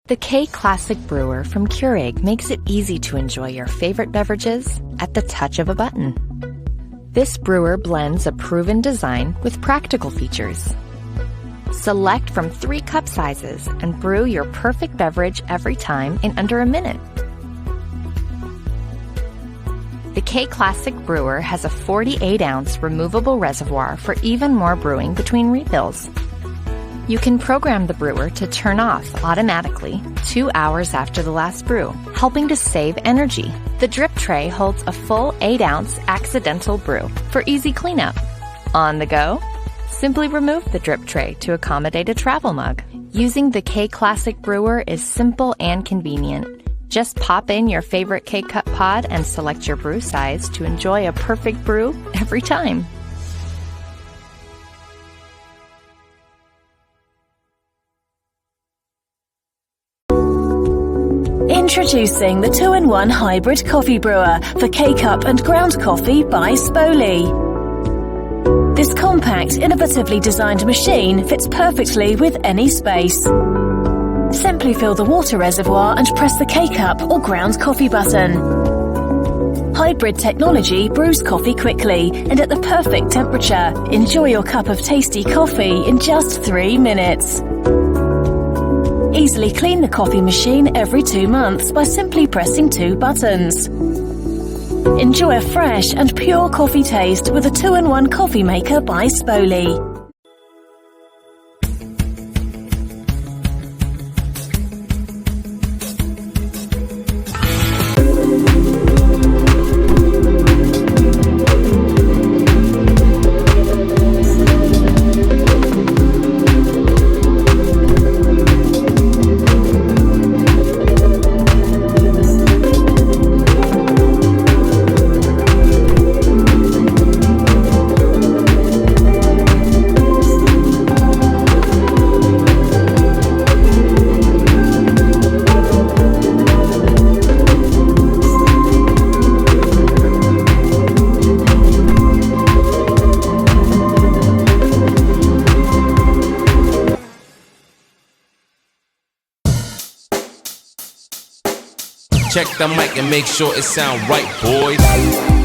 The K Classic Brewer from Keurig makes it easy to enjoy your favorite beverages at the touch of a button. This brewer blends a proven design with practical features. Select from 3 cup sizes and brew your perfect beverage every time in under a minute. The K Classic Brewer has a 48-ounce removable reservoir for even more brewing between refills. You can program the brewer to turn off automatically 2 hours after the last brew, helping to save energy. The drip tray holds a full 8-ounce accidental brew for easy cleanup. On the go? Simply remove the drip tray to accommodate a travel mug. Using the K Classic Brewer is simple and convenient. Just pop in your favorite K-Cup pod and select your brew size to enjoy a perfect brew every time. Introducing the 2-in-1 Hybrid Coffee Brewer for K-Cup and ground coffee by Spoli. This compact, innovatively designed machine fits perfectly with any space. Simply fill the water reservoir and press the K-Cup or ground coffee button. Hybrid technology brews coffee quickly and at the perfect temperature. Enjoy your cup of tasty coffee in just 3 minutes. Easily clean the coffee machine every 2 months by simply pressing 2 buttons. Enjoy a fresh and pure coffee taste with a 2-in-1 coffee maker by Spoli. Check the mic and make sure it sound right, boys.